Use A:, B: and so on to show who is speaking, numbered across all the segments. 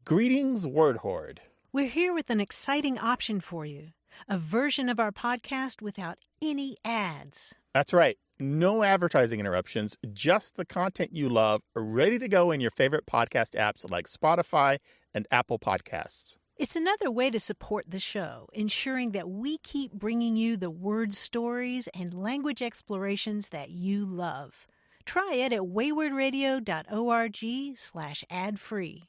A: Greetings, Word Horde.
B: We're here with an exciting option for you. A version of our podcast without any ads.
A: That's right. No advertising interruptions, just the content you love, ready to go in your favorite podcast apps like Spotify and Apple Podcasts.
B: It's another way to support the show, ensuring that we keep bringing you the word stories and language explorations that you love. Try it at waywardradio.org/ad-free.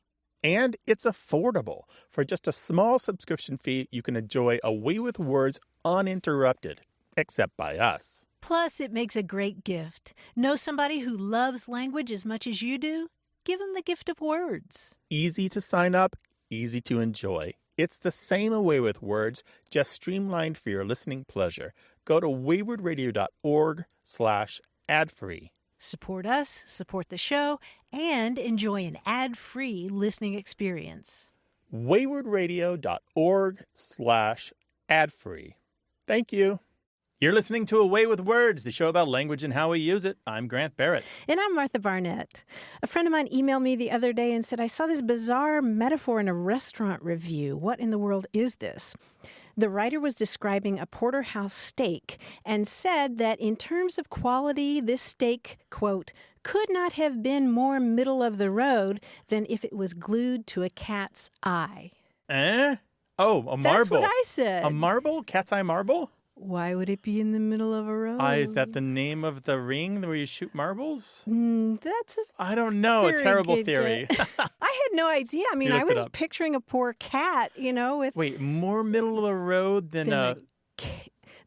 A: And it's affordable. For just a small subscription fee, you can enjoy A Way with Words uninterrupted, except by us.
B: Plus, it makes a great gift. Know somebody who loves language as much as you do? Give them the gift of words.
A: Easy to sign up, easy to enjoy. It's the same A Way with Words, just streamlined for your listening pleasure. Go to waywardradio.org/ad-free.
B: Support us, support the show, and enjoy an ad-free listening experience.
A: waywardradio.org/ad-free. Thank you. You're listening to A Way with Words, the show about language and how we use it. I'm Grant Barrett.
C: And I'm Martha Barnett. A friend of mine emailed me the other day and said, I saw this bizarre metaphor in a restaurant review. What in the world is this? The writer was describing a porterhouse steak and said that in terms of quality, this steak, quote, could not have been more middle of the road than if it was glued to a cat's eye.
A: Eh? Oh, a marble.
C: That's what I said.
A: A marble? Cat's eye marble?
C: Why would it be in the middle of a road?
A: Is that the name of the ring where you shoot marbles?
C: That's a
A: I don't know. A terrible theory.
C: I had no idea. I mean, I was picturing a poor cat, with...
A: Wait, more middle of the road than
C: than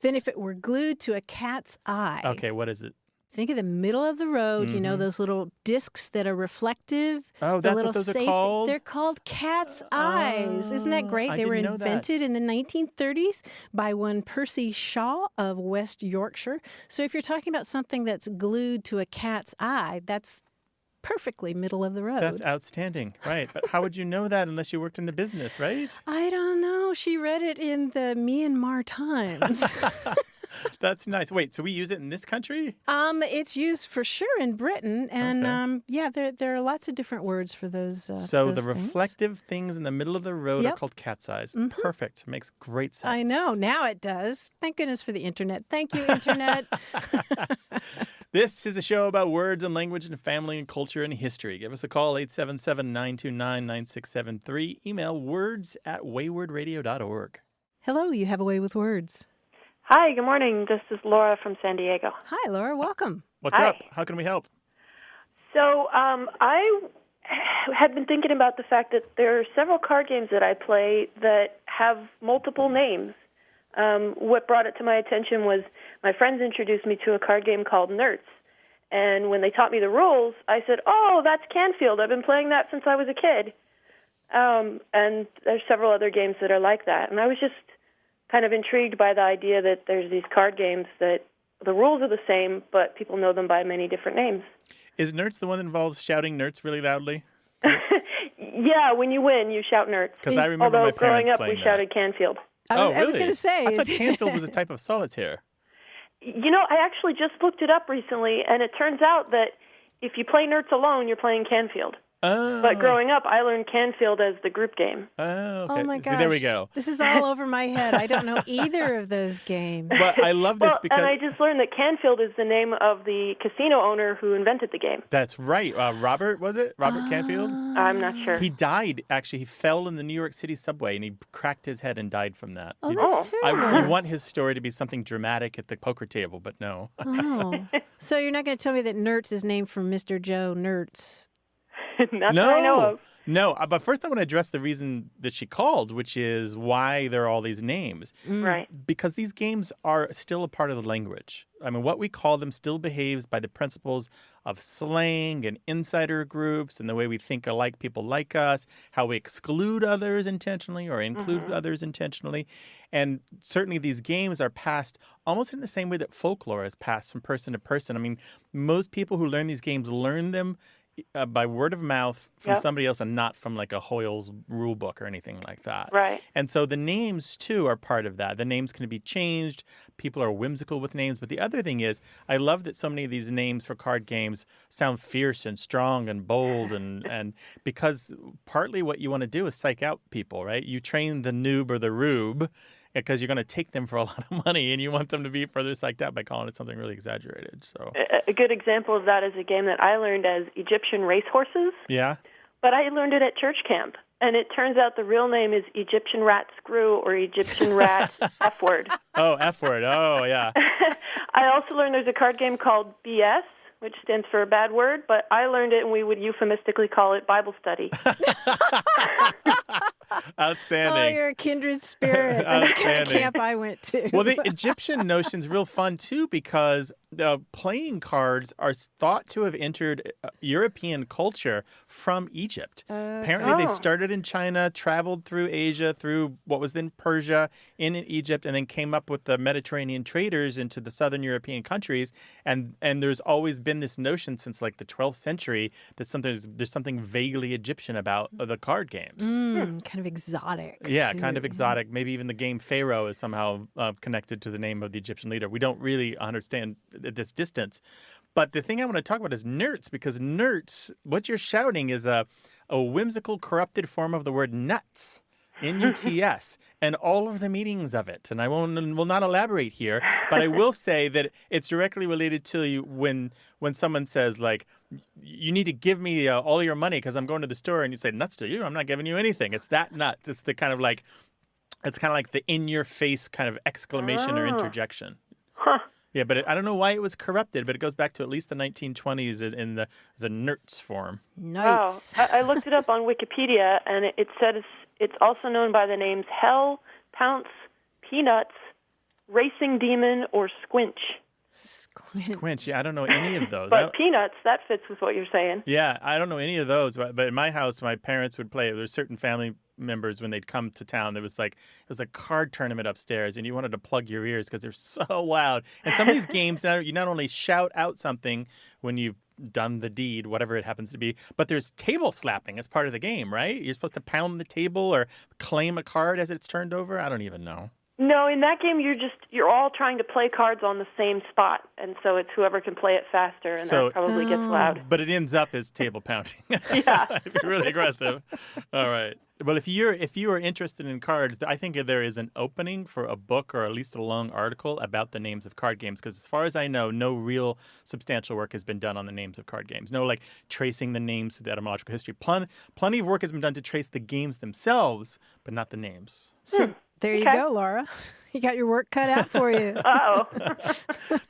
C: if it were glued to a cat's eye.
A: Okay, what is it?
C: Think of the middle of the road, those little discs that are reflective.
A: Oh, that's what those are called?
C: They're called cat's eyes. Isn't that great? They were invented in the 1930s by one Percy Shaw of West Yorkshire. So if you're talking about something that's glued to a cat's eye, that's perfectly middle of the road.
A: That's outstanding, right? But how would you know that unless you worked in the business, right?
C: I don't know. She read it in the Myanmar Times.
A: That's nice. Wait, so we use it in this country?
C: It's used for sure in Britain, and there are lots of different words for those.
A: So
C: those
A: the reflective things in the middle of the road are called cat's eyes. Mm-hmm. Perfect. Makes great sense.
C: I know. Now it does. Thank goodness for the internet. Thank you, internet.
A: This is a show about words and language and family and culture and history. Give us a call, 877-929-9673. Email words@waywardradio.org.
C: Hello, you have a way with words.
D: Hi, good morning. This is Laura from San Diego.
C: Hi, Laura. Welcome.
A: What's up? How can we help?
D: So I had been thinking about the fact that there are several card games that I play that have multiple names. What brought it to my attention was my friends introduced me to a card game called Nertz. And when they taught me the rules, I said, oh, that's Canfield. I've been playing that since I was a kid. And there's several other games that are like that. And I was just kind of intrigued by the idea that there's these card games that the rules are the same, but people know them by many different names.
A: Is Nertz the one that involves shouting Nertz really loudly?
D: Yeah, when you win, you shout Nertz.
A: Because I remember my parents
D: growing up,
A: playing
D: we shouted Canfield.
C: I was going to say.
A: I thought Canfield was a type of solitaire.
D: I actually just looked it up recently, and it turns out that if you play Nertz alone, you're playing Canfield.
A: Oh.
D: But growing up, I learned Canfield as the group game.
A: Oh, okay.
C: Oh my gosh.
A: See, there we go.
C: This is all over my head. I don't know either of those games.
A: But I love this because...
D: And I just learned that Canfield is the name of the casino owner who invented the game.
A: That's right. Robert, was it? Robert Canfield?
D: I'm not sure.
A: He died, actually. He fell in the New York City subway, and he cracked his head and died from that.
C: Oh, that's terrible.
A: You want his story to be something dramatic at the poker table, but no.
C: Oh. So you're not going to tell me that Nertz is named for Mr. Joe Nertz?
D: Not that I know of.
A: No, but first I want to address the reason that she called, which is why there are all these names.
D: Right.
A: Because these games are still a part of the language. I mean, what we call them still behaves by the principles of slang and insider groups and the way we think alike people like us, how we exclude others intentionally or include others intentionally. And certainly these games are passed almost in the same way that folklore is passed from person to person. I mean, most people who learn these games learn them by word of mouth from
D: Yep.
A: somebody else and not from like a Hoyle's rule book or anything like that.
D: Right.
A: And so the names, too, are part of that. The names can be changed. People are whimsical with names. But the other thing is, I love that so many of these names for card games sound fierce and strong and bold. And because partly what you want to do is psych out people, right? You train the noob or the rube because you're going to take them for a lot of money and you want them to be further psyched out by calling it something really exaggerated. So
D: A good example of that is a game that I learned as Egyptian racehorses,
A: yeah.
D: but I learned it at church camp. And it turns out the real name is Egyptian rat screw or Egyptian rat F word.
A: Oh, F word. Oh, yeah.
D: I also learned there's a card game called BS, which stands for a bad word, but I learned it and we would euphemistically call it Bible study.
A: Outstanding.
C: Oh, you're a kindred spirit. That's the kind of camp I went to.
A: Well, the Egyptian notion's real fun, too, because the playing cards are thought to have entered European culture from Egypt. Apparently, they started in China, traveled through Asia, through what was then Persia, in Egypt, and then came up with the Mediterranean traders into the southern European countries. And there's always been this notion since like the 12th century that there's something vaguely Egyptian about the card games.
C: Kind of exotic.
A: Yeah,
C: too.
A: kind of exotic. Maybe even the game Pharaoh is somehow connected to the name of the Egyptian leader. We don't really understand at this distance. But the thing I want to talk about is Nertz, because Nertz, what you're shouting is a whimsical, corrupted form of the word nuts. N-U-T-S, and all of the meanings of it. And I will not elaborate here, but I will say that it's directly related to you when someone says, like, you need to give me all your money because I'm going to the store, and you say, nuts to you? I'm not giving you anything. It's that nuts. It's the kind of like, it's kind of like the in-your-face kind of exclamation or interjection.
D: Huh.
A: Yeah, but I don't know why it was corrupted, but it goes back to at least the 1920s in the Nertz form.
C: Nice.
D: Wow. I looked it up on Wikipedia, and it said it's also known by the names Hell, Pounce, Peanuts, Racing Demon, or Squinch.
A: Squinch. Yeah, I don't know any of those.
D: But Peanuts, that fits with what you're saying.
A: Yeah, I don't know any of those. But in my house, my parents would play. There's certain family members when they'd come to town. It was a card tournament upstairs, and you wanted to plug your ears because they're so loud. And some of these games, you not only shout out something when you've done the deed, whatever it happens to be, but there's table slapping as part of the game, right? You're supposed to pound the table or claim a card as it's turned over. I don't even know.
D: No, in that game, you're all trying to play cards on the same spot, and so it's whoever can play it faster, and that probably gets loud.
A: But it ends up as table pounding.
D: Yeah.
A: If you're really aggressive. All right. Well, if you are interested in cards, I think there is an opening for a book or at least a long article about the names of card games, because as far as I know, no real substantial work has been done on the names of card games. No, like tracing the names through the etymological history. Plenty of work has been done to trace the games themselves, but not the names.
C: So there you go, Laura. You got your work cut out for you.
D: Uh-oh.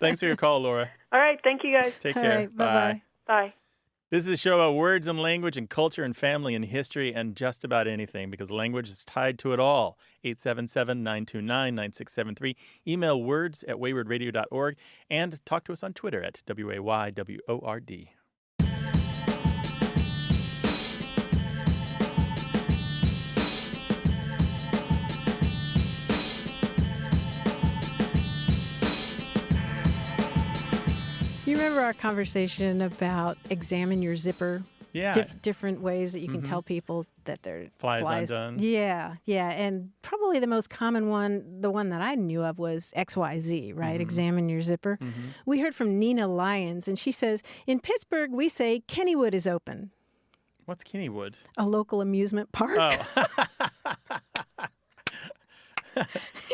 A: Thanks for your call, Laura.
D: All right, thank you guys.
A: Take
C: All
A: care.
C: right, bye-bye.
D: Bye.
A: This is a show about words and language and culture and family and history and just about anything, because language is tied to it all. 877-929-9673. Email words@waywardradio.org and talk to us on Twitter at WAYWORD.
C: You remember our conversation about examine your zipper?
A: Yeah.
C: Different ways that you can tell people that they're
A: Flies undone.
C: Yeah. And probably the most common one, the one that I knew of, was XYZ, right? Examine your zipper. We heard from Nina Lyons, and she says, in Pittsburgh, we say Kennywood is open.
A: What's Kennywood?
C: A local amusement park.
A: Oh.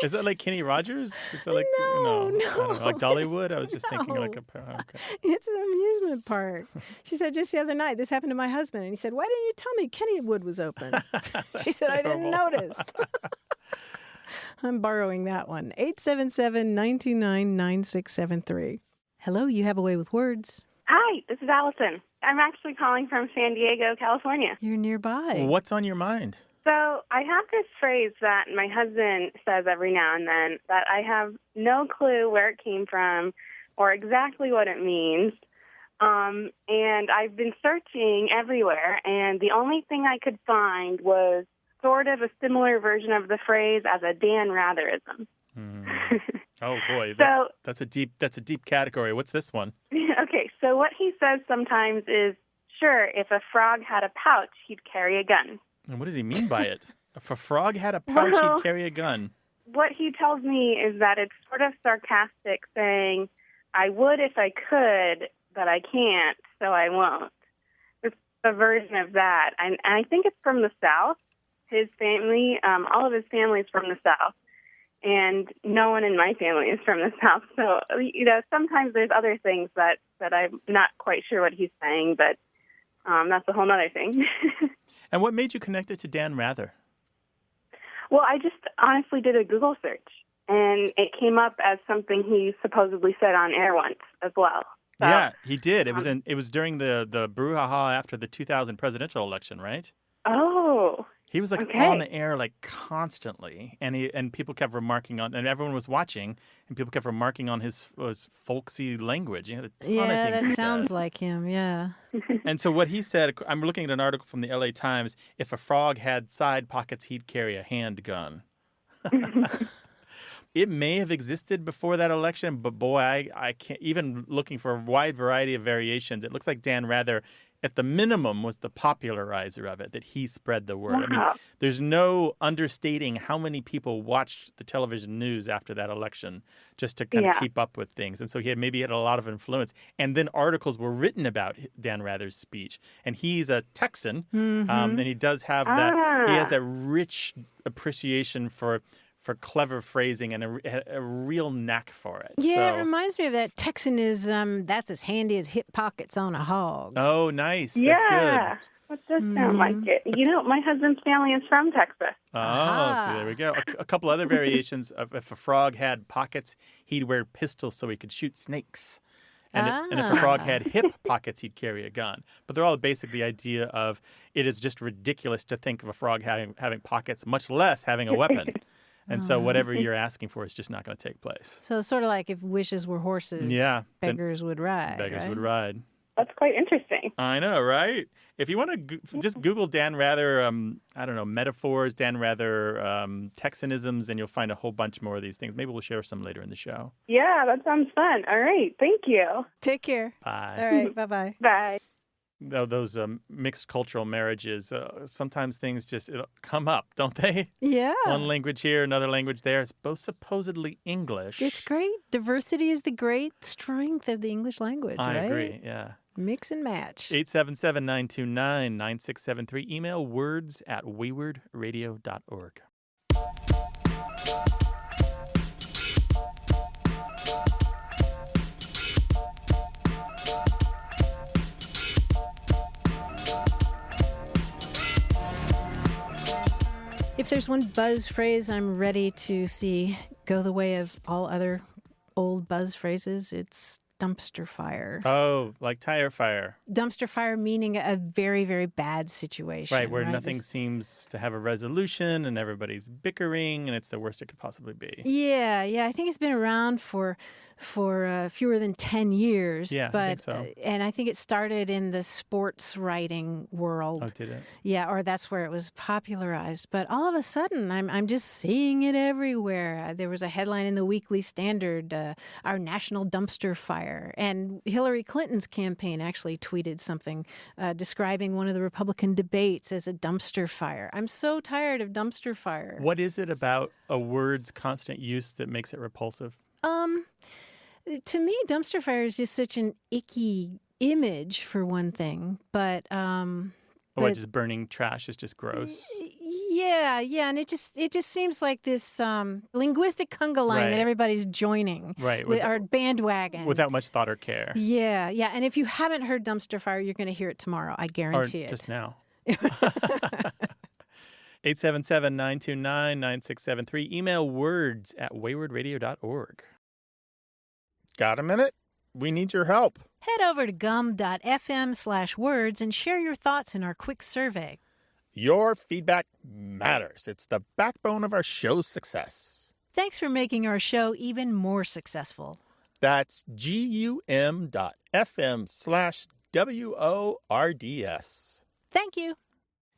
A: Is that like Kenny Rogers? Is that like
C: No.
A: I don't know, like Dollywood? I was just thinking like a okay.
C: It's an amusement park. She said just the other night, this happened to my husband, and he said, why didn't you tell me Kennywood was open? She said, I didn't notice. I'm borrowing that one. 877-929-9673. Hello, you have a way with words.
E: Hi, this is Allison. I'm actually calling from San Diego, California.
C: You're nearby.
A: What's on your mind?
E: So I have this phrase that my husband says every now and then that I have no clue where it came from or exactly what it means. And I've been searching everywhere, and the only thing I could find was sort of a similar version of the phrase as a Dan Ratherism.
A: Oh boy,
E: So-
A: that's a deep category. What's this one?
E: Okay, so what he says sometimes is sure if a frog had a pouch, he'd carry a gun.
A: And what does he mean by it? If a frog had a pouch,
E: Well,
A: he'd carry a gun.
E: What he tells me is that it's sort of sarcastic, saying, I would if I could, but I can't, so I won't. It's a version of that. And I think it's from the South. His family, all of his family is from the South. And no one in my family is from the South. So, sometimes there's other things that I'm not quite sure what he's saying, but that's a whole other thing.
A: And what made you connect it to Dan Rather?
E: Well, I just honestly did a Google search, and it came up as something he supposedly said on air once as well. So,
A: yeah, he did. It was during the brouhaha after the 2000 presidential election, right?
E: Oh.
A: He was on the air constantly, and people kept remarking on, and everyone was watching, and people kept remarking on his folksy language. He had a ton of things
C: that
A: he
C: sounds
A: said.
C: like him. Yeah.
A: And so what he said, I'm looking at an article from the LA Times. If a frog had side pockets, he'd carry a handgun. It may have existed before that election, but boy, I can't. Even looking for a wide variety of variations, it looks like Dan Rather, at the minimum, was the popularizer of it, that he spread the word.
E: Wow.
A: I mean, there's no understating how many people watched the television news after that election just to kind of keep up with things. And so he had a lot of influence. And then articles were written about Dan Rather's speech. And he's a Texan, and he does have that. He has that rich appreciation for clever phrasing and a real knack for it.
C: Yeah,
A: So,
C: it reminds me of that Texanism. That's as handy as hip pockets on a hog.
A: oh, nice. That's
E: Yeah.
A: good.
E: That does sound like it. My husband's family is from Texas.
A: Oh, so there we go. A couple other variations of if a frog had pockets, he'd wear pistols so he could shoot snakes. And if a frog had hip pockets, he'd carry a gun. But they're all basically the idea of it is just ridiculous to think of a frog having pockets, much less having a weapon. And so whatever you're asking for is just not going to take place.
C: So sort of like if wishes were horses, beggars would ride.
A: Beggars would ride.
E: That's quite interesting.
A: I know, right? If you want to just Google Dan Rather, metaphors, Dan Rather Texanisms, and you'll find a whole bunch more of these things. Maybe we'll share some later in the show.
E: Yeah, that sounds fun. All right. Thank you.
C: Take care.
A: Bye.
C: All right. Bye-bye.
E: Bye.
A: Those mixed cultural marriages, sometimes things just come up, don't they?
C: Yeah.
A: One language here, another language there. It's both supposedly English.
C: It's great. Diversity is the great strength of the English language,
A: I
C: right?
A: agree, yeah.
C: Mix and match.
A: 877-929-9673. Email words@waywardradio.org.
C: If there's one buzz phrase I'm ready to see go the way of all other old buzz phrases, it's dumpster fire.
A: Oh, like tire fire.
C: Dumpster fire meaning a very, very bad situation.
A: Right, where nothing seems to have a resolution and everybody's bickering and it's the worst it could possibly be.
C: Yeah. I think it's been around for fewer than 10 years.
A: Yeah,
C: but,
A: I think so.
C: And I think it started in the sports writing world.
A: Oh, did it?
C: Yeah, or that's where it was popularized. But all of a sudden, I'm just seeing it everywhere. There was a headline in the Weekly Standard, our national dumpster fire. And Hillary Clinton's campaign actually tweeted something describing one of the Republican debates as a dumpster fire. I'm so tired of dumpster fire.
A: What is it about a word's constant use that makes it repulsive?
C: To me, dumpster fire is just such an icky image, for one thing. But
A: just burning trash is just gross.
C: Yeah, and it just seems like this linguistic conga line that everybody's joining,
A: right?
C: With our bandwagon
A: without much thought or care.
C: Yeah, and if you haven't heard dumpster fire, you're going to hear it tomorrow. I guarantee it.
A: Just now. 877-929-9673. Email words@waywardradio.org. Got a minute? We need your help.
B: Head over to gum.fm/words and share your thoughts in our quick survey.
A: Your feedback matters. It's the backbone of our show's success.
B: Thanks for making our show even more successful.
A: That's gum.fm/WORDS.
B: Thank you.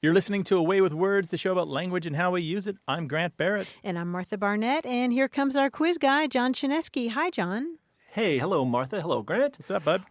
A: You're listening to Away with Words, the show about language and how we use it. I'm Grant Barrett.
C: And I'm Martha Barnett, and here comes our quiz guy, John Chinesky. Hi, John.
F: Hey, hello, Martha. Hello, Grant.
A: What's up, bud?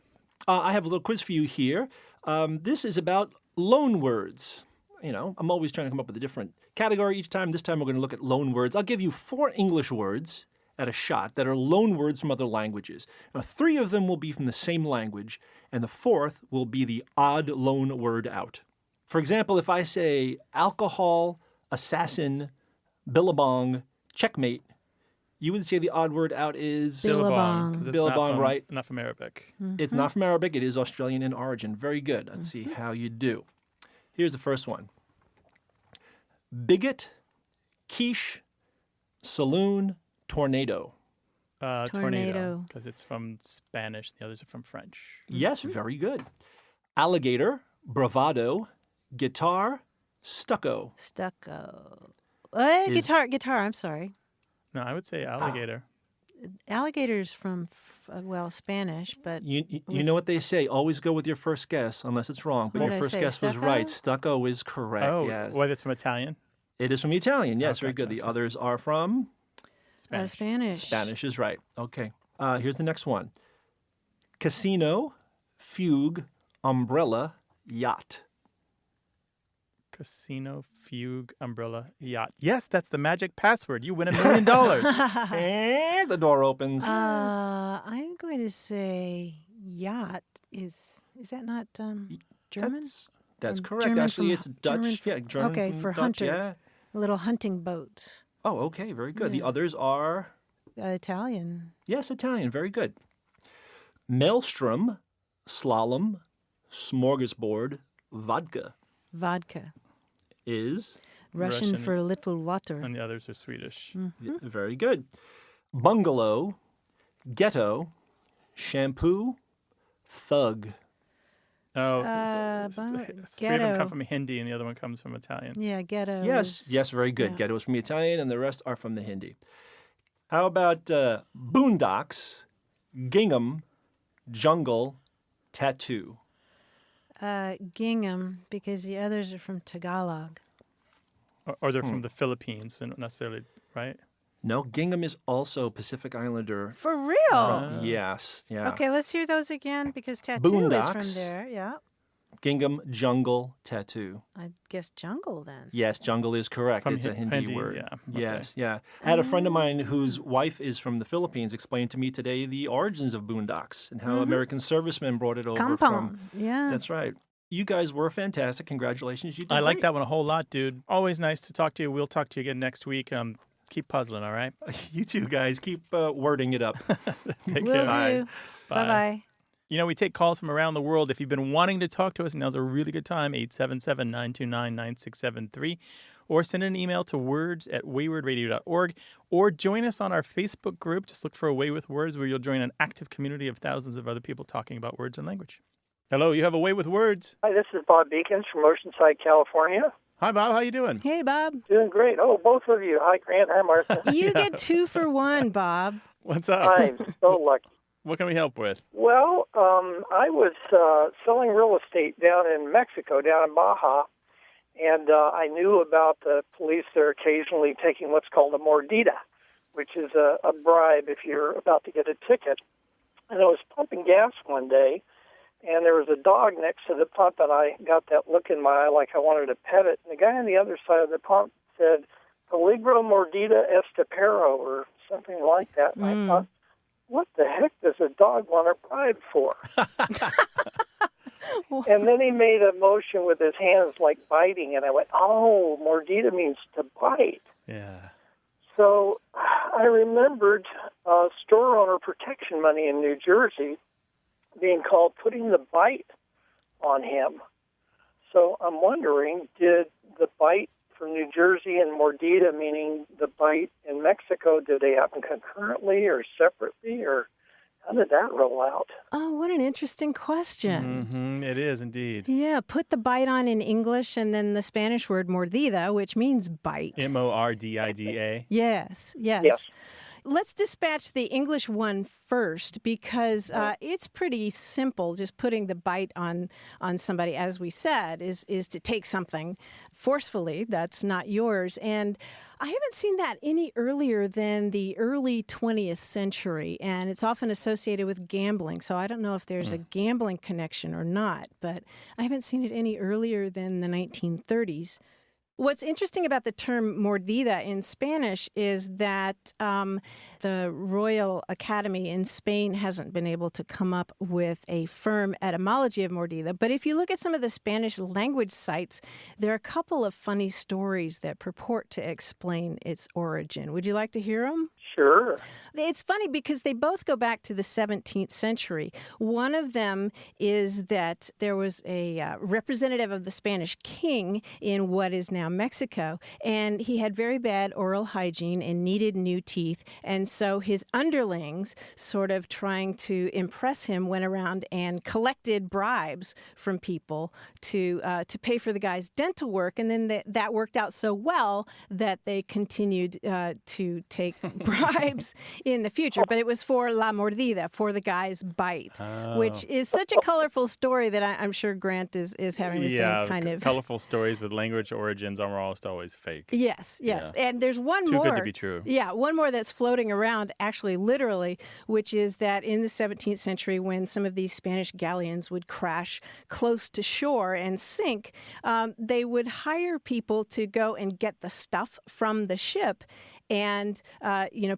F: I have a little quiz for you here. This is about loan words. You know, I'm always trying to come up with a different category each time. This time we're going to look at loan words. I'll give you 4 English words at a shot that are loan words from other languages. Now, 3 of them will be from the same language, and the 4th will be the odd loan word out. For example, if I say alcohol, assassin, billabong, checkmate, you would say the odd word out is
C: Billabong.
A: 'Cause it's
F: Billabong, right?
A: Not from Arabic.
F: It's not from Arabic. It is Australian in origin. Very good. Let's see how you do. Here's the first one. Bigot, quiche, saloon, tornado.
A: Tornado. Because it's from Spanish. The others are from French.
F: Yes, very good. Alligator, bravado, guitar, stucco.
C: Stucco.
F: Is-
C: Guitar, I'm sorry.
A: No, I would say alligator.
C: Alligator's from, Spanish, but
F: You know what they say, always go with your first guess, unless it's wrong. But
C: What
F: your
C: did I
F: first
C: say,
F: guess was
C: stucco?
F: right. Stucco is correct,
A: Oh,
F: yeah.
A: well, that's from Italian?
F: It is from Italian, yes, very
A: gotcha,
F: good. The others are from?
A: Spanish.
F: Spanish is right. Okay. Here's the next one. Casino, fugue, umbrella, yacht.
A: Casino, fugue, umbrella, yacht. Yes, that's the magic password. You win $1 million.
F: And the door opens.
C: I'm going to say yacht. Is that not German?
F: That's
C: From
F: correct.
C: German
F: Actually,
C: from-
F: it's Dutch.
C: German from-
F: yeah, German
C: okay,
F: from
C: for
F: Dutch,
C: hunter.
F: yeah.
C: A little hunting boat.
F: Oh, okay, very good. The
C: Yeah.
F: others are,
C: Italian.
F: yes, Italian, very good. Maelstrom, slalom, smorgasbord, vodka
C: Vodka.
F: is
C: Russian,
A: Russian.
C: for little water.
A: And the others are Swedish.
F: very good. Bungalow, ghetto, shampoo, thug.
A: Oh,
C: Ghetto.
A: 3 of them come from Hindi and the other one comes from Italian.
C: Yeah, ghetto.
F: Yes,
C: is-
F: yes, very good.
C: yeah.
F: Ghetto is from the Italian, and the rest are from the Hindi. How about boondocks, gingham, jungle, tattoo?
C: Gingham, because the others are from Tagalog.
A: Or they're from the Philippines, and not necessarily, right?
F: No, gingham is also Pacific Islander.
C: For real?
F: Yes, yeah.
C: Okay, let's hear those again because tattoo is
F: Boondocks.
C: from there. Yeah.
F: Gingham, jungle, tattoo.
C: I guess jungle then.
F: Yes, jungle is correct.
A: From
F: It's a Hindi,
A: Hindi,
F: word.
A: yeah, okay.
F: Yes, yeah. I had a friend of mine whose wife is from the Philippines explain to me today the origins of boondocks and how American servicemen brought it over from.
C: Compound. Yeah.
F: That's right. You guys were fantastic. Congratulations. You did
A: I like
F: great.
A: that one a whole lot, dude. Always nice to talk to you. We'll talk to you again next week. Keep puzzling, all right?
F: You two guys keep wording it up.
A: Take
C: Will
A: care.
C: do. Bye-bye.
A: You know, we take calls from around the world. If you've been wanting to talk to us, now's a really good time, 877-929-9673. Or send an email to words@waywardradio.org. Or join us on our Facebook group. Just look for A Way with Words, where you'll join an active community of thousands of other people talking about words and language. Hello, you have A Way with Words.
G: Hi, this is Bob Beacons from Oceanside, California.
A: Hi, Bob. How you doing?
C: Hey, Bob.
G: Doing great. Oh, both of you. Hi, Grant. Hi, Martha.
C: You get 2 for 1, Bob.
A: What's up?
G: I'm so lucky.
A: What can we help with?
G: Well, I was selling real estate down in Mexico, down in Baja, and I knew about the police that are occasionally taking what's called a mordida, which is a bribe if you're about to get a ticket. And I was pumping gas one day, and there was a dog next to the pump, and I got that look in my eye like I wanted to pet it. And the guy on the other side of the pump said, "Peligro mordida estepero," or something like that. And I thought, what the heck does a dog want a bribe for? And then he made a motion with his hands like biting, and I went, oh, mordida means to bite.
A: Yeah.
G: So I remembered store owner protection money in New Jersey being called putting the bite on him. So I'm wondering, did the bite from New Jersey and mordida, meaning the bite in Mexico, did they happen concurrently or separately, or how did that roll out?
C: Oh, what an interesting question.
A: Mm-hmm. It is indeed.
C: Yeah, put the bite on in English and then the Spanish word mordida, which means bite.
A: Mordida.
C: Yes.
G: Yes.
C: Let's dispatch the English one first because it's pretty simple. Just putting the bite on somebody, as we said, is to take something forcefully that's not yours. And I haven't seen that any earlier than the early 20th century, and it's often associated with gambling. So I don't know if there's a gambling connection or not, but I haven't seen it any earlier than the 1930s. What's interesting about the term mordida in Spanish is that the Royal Academy in Spain hasn't been able to come up with a firm etymology of mordida. But if you look at some of the Spanish language sites, there are a couple of funny stories that purport to explain its origin. Would you like to hear them?
G: Sure.
C: It's funny because they both go back to the 17th century. One of them is that there was a representative of the Spanish king in what is now Mexico, and he had very bad oral hygiene and needed new teeth. And so his underlings, sort of trying to impress him, went around and collected bribes from people to pay for the guy's dental work. And then that worked out so well that they continued to take bribes in the future, but it was for la mordida, for the guy's bite, which is such a colorful story that I'm sure Grant is having the same kind of
A: colorful stories with language origins are almost always fake.
C: Yes.
A: Yeah.
C: And there's one
A: Too
C: more.
A: good to be true.
C: Yeah, one more that's floating around, actually, literally, which is that in the 17th century, when some of these Spanish galleons would crash close to shore and sink, they would hire people to go and get the stuff from the ship. And,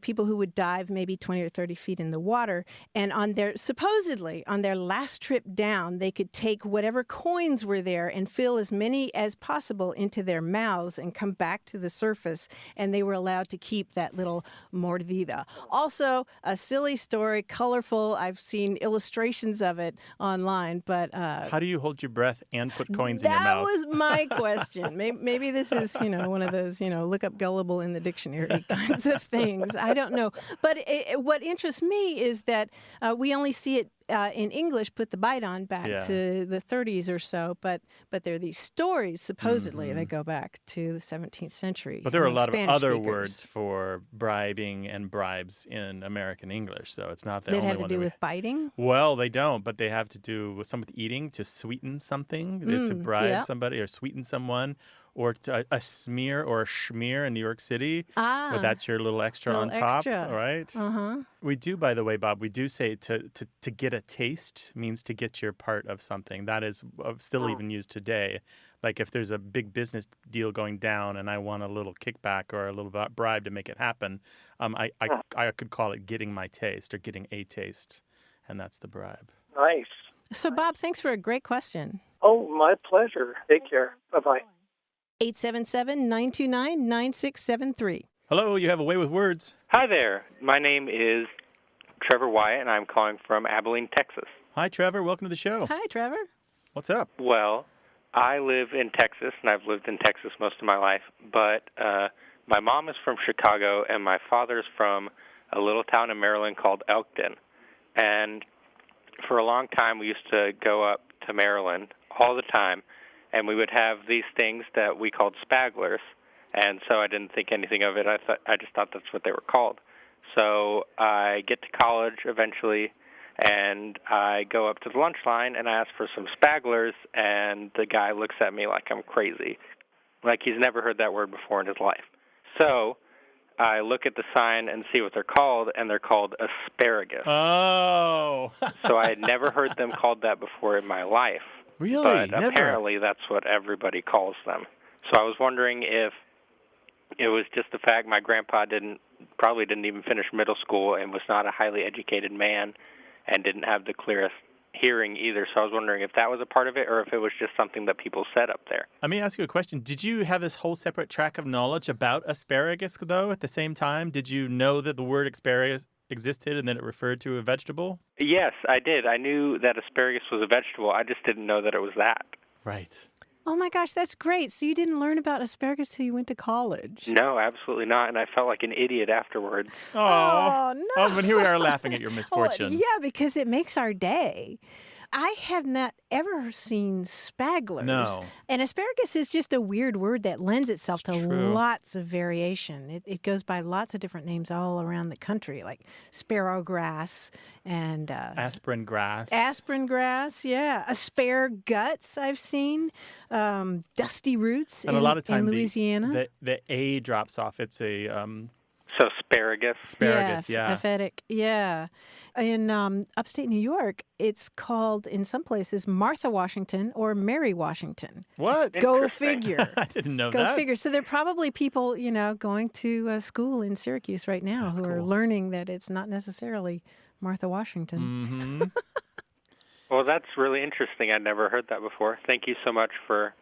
C: people who would dive maybe 20 or 30 feet in the water. And supposedly, on their last trip down, they could take whatever coins were there and fill as many as possible into their mouths and come back to the surface. And they were allowed to keep that little mordida. Also, a silly story, colorful. I've seen illustrations of it online, but...
A: How do you hold your breath and put coins in your mouth?
C: That was my question. Maybe this is, one of those, look up gullible in the dictionary kinds of things. I don't know. But what interests me is that we only see it in English, put the bite on back to the 30s or so. But there are these stories, supposedly, that go back to the 17th century.
A: But there are a lot of other
C: speakers.
A: words for bribing and bribes in American English, so it's not the
C: That
A: only
C: have to
A: one.
C: do with biting?
A: Well, they don't, but they have to do with some with eating, to sweeten something. There's to bribe somebody or sweeten someone, or a smear or a schmear in New York City. But that's your little extra on top, right?
C: Uh-huh.
A: We do, by the way, Bob, we do say to get a taste means to get your part of something. That is still even used today. Like if there's a big business deal going down and I want a little kickback or a little bribe to make it happen, I could call it getting my taste or getting a taste, and that's the bribe.
G: Nice.
C: So, Bob, thanks for a great question.
G: Oh, my pleasure. Take care. Bye-bye.
C: 877-929-9673.
A: Hello, you have a way with words.
H: Hi there. My name is Trevor Wyatt, and I'm calling from Abilene, Texas.
A: Hi, Trevor. Welcome to the show.
C: Hi, Trevor.
A: What's up?
H: Well, I live in Texas, and I've lived in Texas most of my life, but my mom is from Chicago, and my father's from a little town in Maryland called Elkton. And for a long time, we used to go up to Maryland all the time, and we would have these things that we called spagglers. And so I didn't think anything of it. I just thought that's what they were called. So I get to college eventually, and I go up to the lunch line, and I ask for some spagglers, and the guy looks at me like I'm crazy, like he's never heard that word before in his life. So I look at the sign and see what they're called, and they're called asparagus.
A: Oh.
H: So I had never heard them called that before in my life.
A: Really?
H: But
A: Never?
H: Apparently that's what everybody calls them. So I was wondering if it was just the fact my grandpa probably didn't even finish middle school and was not a highly educated man and didn't have the clearest hearing either. So I was wondering if that was a part of it or if it was just something that people said up there.
A: Let me ask you a question. Did you have this whole separate track of knowledge about asparagus, though, at the same time? Did you know that the word asparagus existed and that it referred to a vegetable?
H: Yes, I did. I knew that asparagus was a vegetable. I just didn't know that it was that.
A: Right.
C: Oh, my gosh, that's great. So you didn't learn about asparagus till you went to college?
H: No, absolutely not, and I felt like an idiot afterwards.
C: Oh, no.
A: Oh, but here we are laughing at your misfortune.
C: Yeah, because it makes our day. I have not ever seen spagglers.
A: No.
C: And asparagus is just a weird word that lends itself to
A: true.
C: lots of variation. It goes by lots of different names all around the country, like sparrow grass and
A: Aspirin grass.
C: aspirin grass, yeah. Asparaguts I've seen. Dusty roots
A: And a lot of
C: in
A: times
C: Louisiana.
A: the A drops off. It's a
H: So asparagus.
A: asparagus, yeah.
C: Aphatic, yeah. In upstate New York, it's called, in some places, Martha Washington or Mary Washington.
A: What?
C: Go
H: Interesting.
C: figure.
A: I didn't know
C: Go
A: that.
C: figure. So there are probably people, going to school in Syracuse right now
A: That's
C: who are
A: cool.
C: learning that it's not necessarily Martha Washington.
A: Mm-hmm.
H: Well, that's really interesting. I'd never heard that before. Thank you so much for,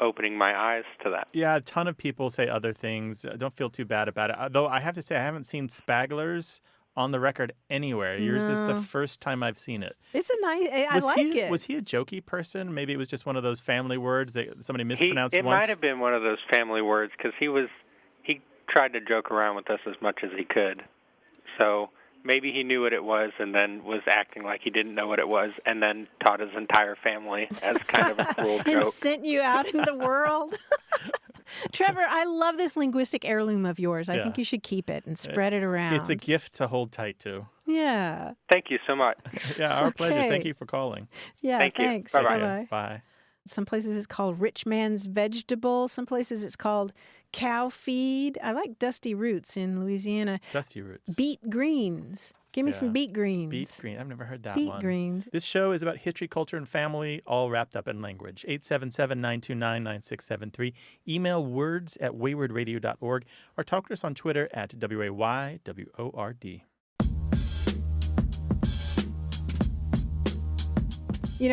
H: opening my eyes to that.
A: Yeah, a ton of people say other things. Don't feel too bad about it. Though I have to say, I haven't seen spagglers on the record anywhere. Yours is the
C: No.
A: first time I've seen it.
C: It's a nice, I like it.
A: Was he a jokey person? Maybe it was just one of those family words that somebody
H: It
A: mispronounced once.
H: might have been one of those family words because he tried to joke around with us as much as he could. So maybe he knew what it was and then was acting like he didn't know what it was and then taught his entire family as kind of a cruel
C: and
H: joke.
C: sent you out in the world. Trevor, I love this linguistic heirloom of yours. I think you should keep it and spread it around.
A: It's a gift to hold tight to.
C: Yeah.
H: Thank you so much.
A: Yeah, our pleasure.
C: Okay.
A: Thank you for calling.
C: Yeah,
H: Thank you.
C: thanks.
H: Bye-bye.
C: Bye-bye.
A: Bye.
C: Some places it's called rich man's vegetable. Some places it's called cow feed. I like dusty roots in Louisiana.
A: Dusty roots.
C: Beet greens. Give me some
A: Yeah.
C: beet greens.
A: Beet green. I've never heard that
C: Beet
A: one.
C: greens.
A: This show is about history, culture, and family, all wrapped up in language. 877-929-9673. Email words@waywardradio.org or talk to us on Twitter at WAYWORD.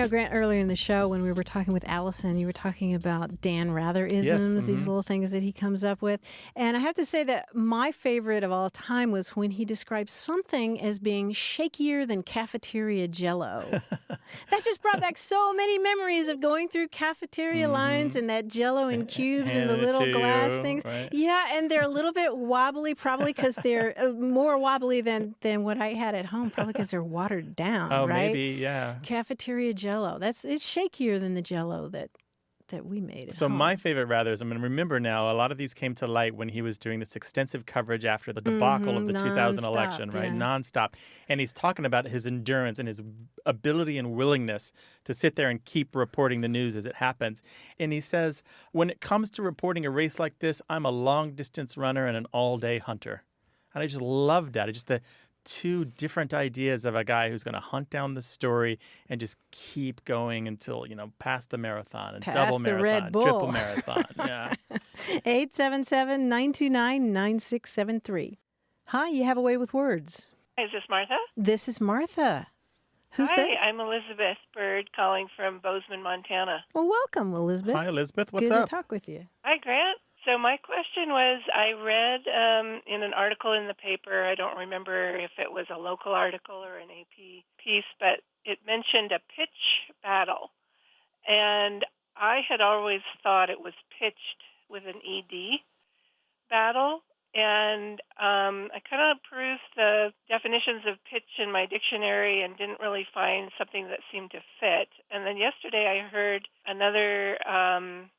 C: Grant, earlier in the show when we were talking with Allison, you were talking about Dan Ratherisms, these little things that he comes up with. And I have to say that my favorite of all time was when he described something as being shakier than cafeteria Jell-O. That just brought back so many memories of going through cafeteria lines and that Jell-O in cubes and the
A: Handed it
C: little
A: to
C: glass
A: you,
C: things.
A: right?
C: Yeah, and they're a little bit wobbly, probably because they're more wobbly than what I had at home, probably because they're watered down,
A: Oh,
C: right?
A: maybe, yeah.
C: Cafeteria Jell-O. It's shakier than the Jell-O that we made at
A: So
C: home.
A: my favorite Ratherism, and remember now, a lot of these came to light when he was doing this extensive coverage after the debacle of the 2000
C: nonstop,
A: election, right?
C: yeah.
A: Nonstop. And he's talking about his endurance and his ability and willingness to sit there and keep reporting the news as it happens. And he says, when it comes to reporting a race like this, I'm a long-distance runner and an all-day hunter. And I just love that. It's just the two different ideas of a guy who's going to hunt down the story and just keep going until, past the marathon and
C: Past
A: double
C: the
A: marathon,
C: Red Bull.
A: triple marathon. Yeah.
C: 877-929-9673. Hi, you have a way with words.
I: Is this Martha?
C: This is Martha. Who's
I: Hi,
C: this?
I: I'm Elizabeth Bird calling from Bozeman, Montana.
C: Well, welcome, Elizabeth.
A: Hi, Elizabeth. What's
C: Good
A: up?
C: to talk with you.
I: Hi, Grant. So my question was, I read in an article in the paper, I don't remember if it was a local article or an AP piece, but it mentioned a pitch battle. And I had always thought it was pitched with an ED battle. And I kind of perused the definitions of pitch in my dictionary and didn't really find something that seemed to fit. And then yesterday I heard another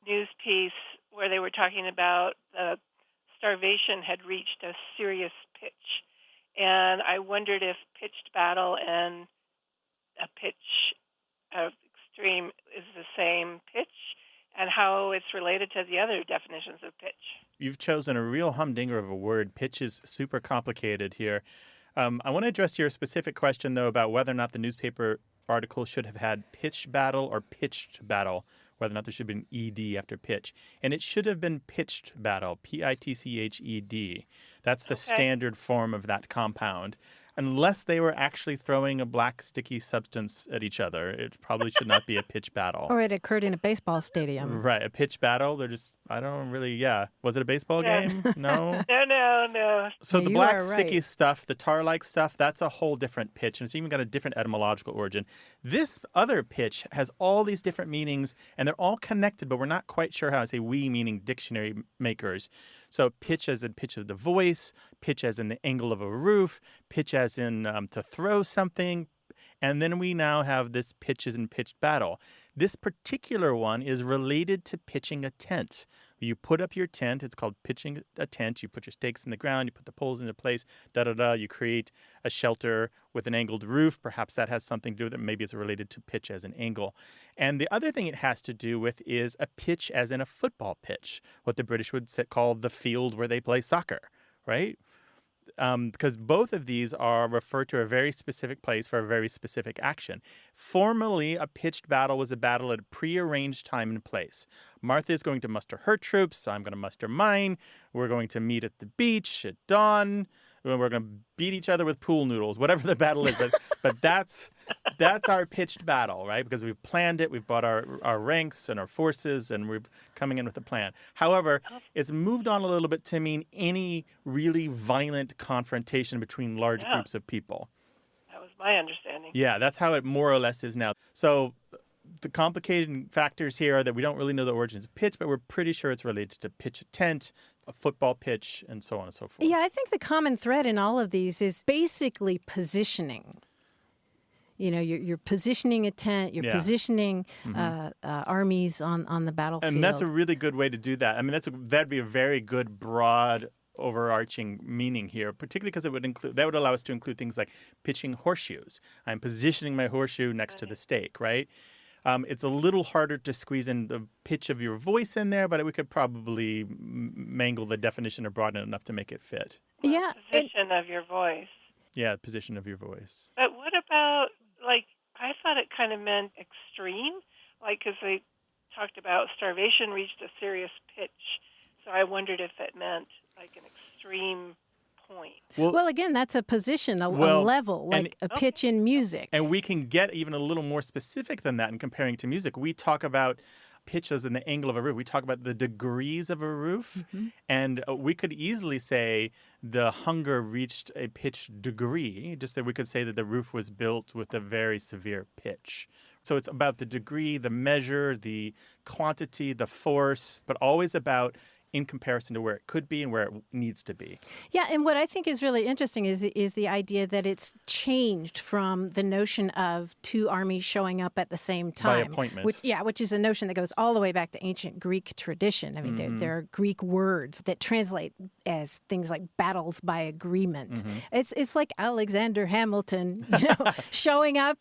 I: news piece where they were talking about starvation had reached a serious pitch. And I wondered if pitched battle and a pitch of extreme is the same pitch and how it's related to the other definitions of pitch.
A: You've chosen a real humdinger of a word. Pitch is super complicated here. I want to address your specific question, though, about whether or not the newspaper article should have had pitch battle or pitched battle, whether or not there should have been ED after pitch. And it should have been pitched battle, Pitched. That's the standard form of that compound. Unless they were actually throwing a black sticky substance at each other, it probably should not be a pitch battle.
C: Or it occurred in a baseball stadium.
A: Right, a pitch battle. They're just, I don't really, Was it a baseball game? No?
I: No.
A: So
C: Yeah,
A: the
C: you
A: black
C: are
A: sticky
C: right.
A: stuff, the tar-like stuff, that's a whole different pitch. And it's even got a different etymological origin. This other pitch has all these different meanings, and they're all connected, but we're not quite sure how to say we, meaning dictionary makers. So pitch as in pitch of the voice, pitch as in the angle of a roof, pitch as in to throw something. And then we now have this pitches and pitched battle. This particular one is related to pitching a tent. You put up your tent. It's called pitching a tent. You put your stakes in the ground. You put the poles into place. You create a shelter with an angled roof. Perhaps that has something to do with it. Maybe it's related to pitch as an angle. And the other thing it has to do with is a pitch as in a football pitch, what the British would call the field where they play soccer, right? Because both of these are referred to a very specific place for a very specific action. Formerly, a pitched battle was a battle at a prearranged time and place. Martha is going to muster her troops. I'm going to muster mine. We're going to meet at the beach at dawn. We're going to beat each other with pool noodles, whatever the battle is. But that's our pitched battle, right? Because we've planned it. We've bought our ranks and our forces, and we're coming in with a plan. However, it's moved on a little bit to mean any really violent confrontation between large groups of people.
I: That was my understanding.
A: Yeah, that's how it more or less is now. So the complicated factors here are that we don't really know the origins of pitch, but we're pretty sure it's related to pitch a tent, a football pitch, and so on and so forth.
C: Yeah, I think the common thread in all of these is basically positioning. You know, you're positioning a tent, you're positioning armies on the battlefield.
A: And that's a really good way to do that. I mean, that'd be a very good, broad, overarching meaning here, particularly because that would allow us to include things like pitching horseshoes. I'm positioning my horseshoe next to the stake, right? It's a little harder to squeeze in the pitch of your voice in there, but we could probably mangle the definition or broaden it enough to make it fit.
I: Well, position of your voice.
A: Yeah, position of your voice.
I: But what about, I thought it kind of meant extreme, because they talked about starvation reached a serious pitch. So I wondered if it meant an extreme point.
C: Well, again, that's a position, a level, a pitch in music.
A: And we can get even a little more specific than that in comparing to music. We talk about pitches in the angle of a roof. We talk about the degrees of a roof. And we could easily say the hunger reached a pitch degree, just that we could say that the roof was built with a very severe pitch. So it's about the degree, the measure, the quantity, the force, but always about in comparison to where it could be and where it needs to be.
C: Yeah, and what I think is really interesting is the idea that it's changed from the notion of two armies showing up at the same time.
A: By appointment.
C: Which is a notion that goes all the way back to ancient Greek tradition. I mean, there are Greek words that translate as things like battles by agreement. It's like Alexander Hamilton, showing up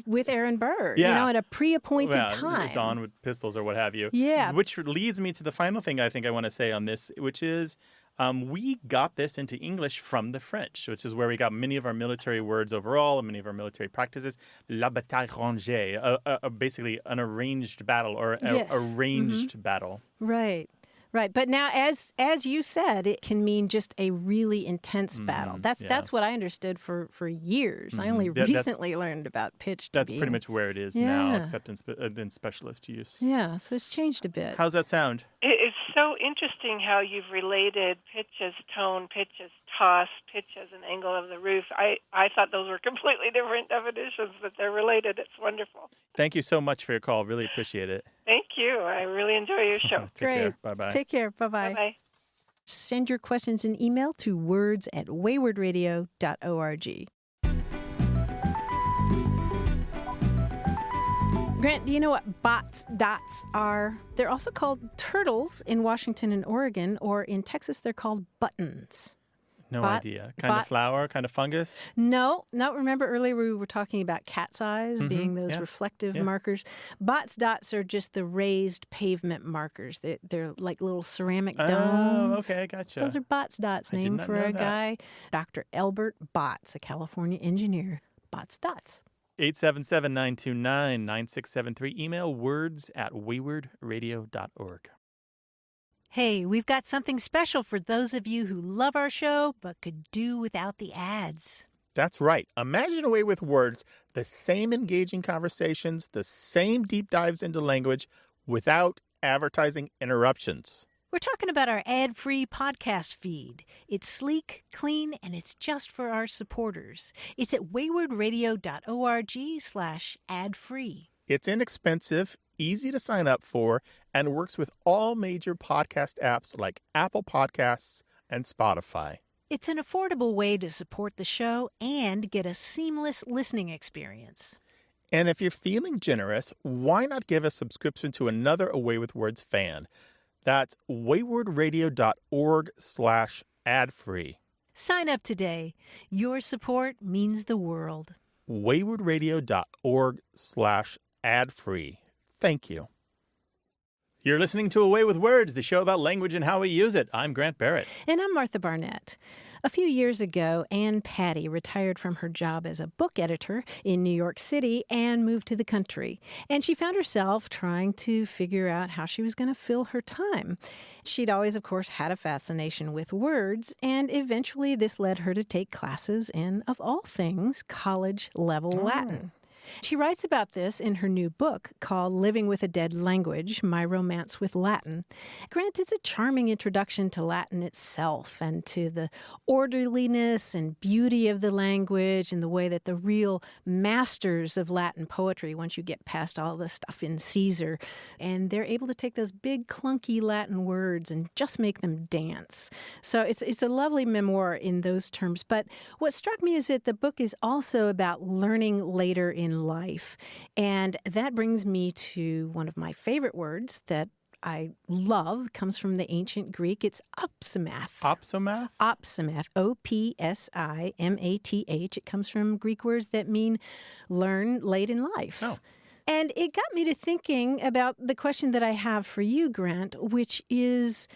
C: with Aaron Burr, at a pre-appointed time.
A: Dawn with pistols or what have you.
C: Yeah.
A: Which leads me to the final thing I think I want to say on this, which is we got this into English from the French, which is where we got many of our military words overall and many of our military practices. La bataille rangée, basically an arranged battle or a ranged battle.
C: Right. But now, as you said, it can mean just a really intense battle. That's what I understood for years. I only recently learned about pitch.
A: That's pretty much where it is now, except in specialist use.
C: Yeah, so it's changed a bit.
A: How's that sound?
I: It's so interesting how you've related pitch as tone, pitch as toss, pitch as an angle of the roof. I thought those were completely different definitions, but they're related. It's wonderful.
A: Thank you so much for your call. Really appreciate it.
I: Thank you. I really enjoy your show.
A: Take care. Bye-bye.
C: Take care. Bye-bye.
I: Bye-bye.
C: Send your questions in email to words@waywardradio.org. Grant, do you know what Bott's dots are? They're also called turtles in Washington and Oregon, or in Texas they're called buttons.
A: No idea. Kind of flower, kind of fungus?
C: No. Remember earlier we were talking about cat's eyes being those reflective markers. Bott's dots are just the raised pavement markers. They're like little ceramic domes.
A: Oh, okay, gotcha.
C: Those are Bott's dots, named for a guy, Dr. Elbert Bott, a California engineer. Bott's dots.
A: 877-929-9673. Email words@waywardradio.org.
B: Hey, we've got something special for those of you who love our show but could do without the ads.
A: That's right. Imagine a way with words, the same engaging conversations, the same deep dives into language without advertising interruptions.
B: We're talking about our ad-free podcast feed. It's sleek, clean, and it's just for our supporters. It's at waywardradio.org/ad-free.
A: It's inexpensive, easy to sign up for, and works with all major podcast apps like Apple Podcasts and Spotify.
B: It's an affordable way to support the show and get a seamless listening experience.
A: And if you're feeling generous, why not give a subscription to another Away with Words fan? That's waywardradio.org/ad-free.
B: Sign up today. Your support means the world.
A: waywardradio.org/ad-free. Thank you. You're listening to Away with Words, the show about language and how we use it. I'm Grant Barrett.
C: And I'm Martha Barnett. A few years ago, Ann Patty retired from her job as a book editor in New York City and moved to the country. And she found herself trying to figure out how she was going to fill her time. She'd always, of course, had a fascination with words, and eventually this led her to take classes in, of all things, college-level Latin. She writes about this in her new book called Living with a Dead Language, My Romance with Latin. Grant, it's a charming introduction to Latin itself and to the orderliness and beauty of the language and the way that the real masters of Latin poetry, once you get past all the stuff in Caesar, and they're able to take those big clunky Latin words and just make them dance. So it's a lovely memoir in those terms. But what struck me is that the book is also about learning later in life. And that brings me to one of my favorite words that I love. Comes from the ancient Greek. It's opsimath.
A: Opsimath?
C: Opsimath. O-P-S-I-M-A-T-H. It comes from Greek words that mean learn late in life.
A: Oh.
C: And it got me to thinking about the question that I have for you, Grant, which is,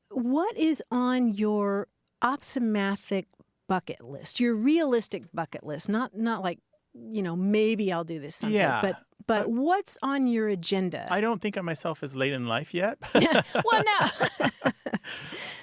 C: what is on your opsimathic bucket list, your realistic bucket list, not like, maybe I'll do this someday.
A: Yeah.
C: But what's on your agenda?
A: I don't think of myself as late in life yet.
C: Well, no.